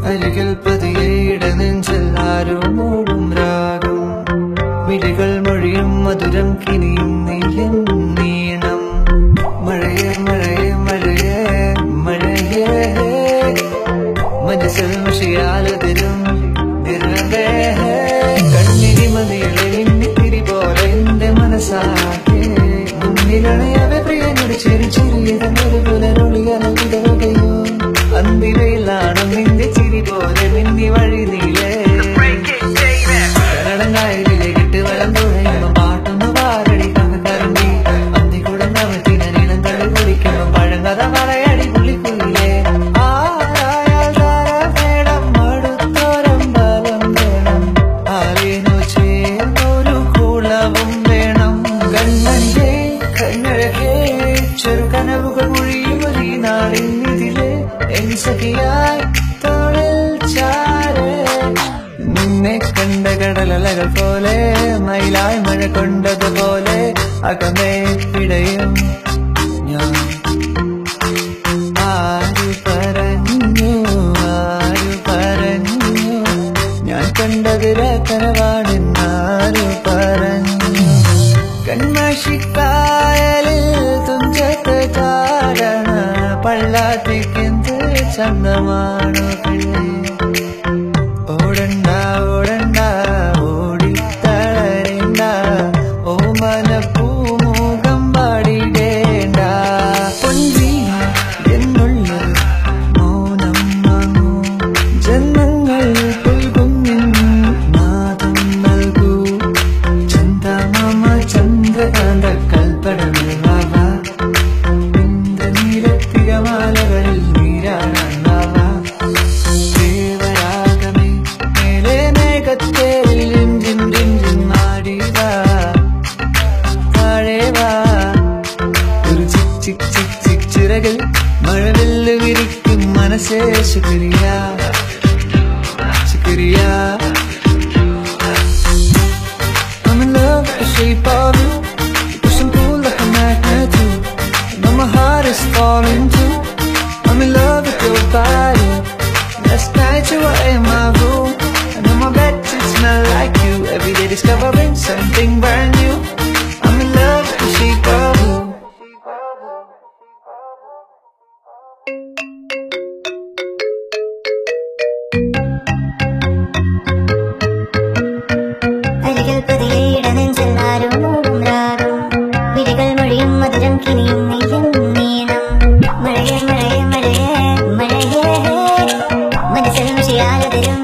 അരികിൽ പതിയേട നെഞ്ചിൽ ആരോ മൂടും രാഗം വിളികൾ മൊഴിയും മധുരം കിനിയും നീയും നീണം മഴയേ മഴയേ മഴയേ മഴയേ മനസ്സിൽ മഷിയാലതിരും നിറവേ കണ്ണിരി മതിയിലെ നിന്നിത്തിരി പോലെ എന്റെ മനസ്സാകെ മുന്നിലണയവെ പ്രിയനോട് ചെറി ചെറിയതൊരു പുലരൊളിയലോ അന്തിവയിലാണ് നിന്റെ ചിരി പോലെ മിന്നി വഴി നീലേ കരടങ്ങായതിലെ കിട്ട് വലം തുഴയുമ്പോ പാട്ടൊന്ന് പാരടി കറങ്ങി അന്തി കൂടെ നവത്തിന നീളം കള്ളി കുടിക്കുമ്പോ പഴങ്കഥ പറയടി പുള്ളിക്കുള്ളിലേ ആരായാൽ വേണം അടുത്തോരം ബലം വേണം ആരേനോ ചേർന്നൊരു കുളവും വേണം കണ്ണന്റെ കണ്ണഴകേ ചെറു കനവുകൾ മൊഴിയുമൊരീ നാളിന്നിതിലെ സഖിയായി തോളിൽ ചാരേ നിന്നെ കണ്ട കടലലകൾ പോലെ മയിലായി മഴ കൊണ്ടതുപോലെ അകമേ പിടയും ഞാൻ ആരു പറഞ്ഞു ഞാൻ കണ്ടതിര കനവാണെന്നാരു പറഞ്ഞു കൺമഷിക്കായലിൽ തുഞ്ചത്ത് ചാടണ പള്ളാത്തേക്കെന്ത് ചന്തമാണോ ഓടണ്ട ഓടണ്ട ഓടിത്തളരണ്ട ഓമന പൂമുഖം പാടിടേണ്ട പൊന്തി എന്നുള്ള മൗനം വാങ്ങൂ ജന്മങ്ങൾ പുൽകും നാദം നൽകൂ ചന്ദമാമ ചന്ദ്രകാന്ത കൽപ്പടങ്ങൾ വാവാ തിരമാലകളിൽ നീരാടാൻ ദേവരാഗമേ മേലെ മേഘത്തേരിൽ ജിം ജിം ജിം ആടിവാ താഴേവാ ഒരു ചിക് ചിക് ചിക് ചിക് ചിറകിൽ മഴവില്ല് വിരിക്കും മനസ്സേ ശുക്രിയ ശുക്രിയ I'm in love with the shape of you. You push and pull like a magnet too. My heart is falling too. I'm in love with your body. Last night you were in my room, and on my bed it smelled like you. Every day discovering something brand new. I'm in love with the shape of you. അരികിൽ പതിയേട നെഞ്ചിൽ ആരോ മൂടും രാഗം വിളികൾ മൊഴിയും മധുരം കിനിയും നീയും നീണം മഴയേ മഴയേ മഴയേ മഴയേ മനസ്സിൽ മഷിയാലതിരും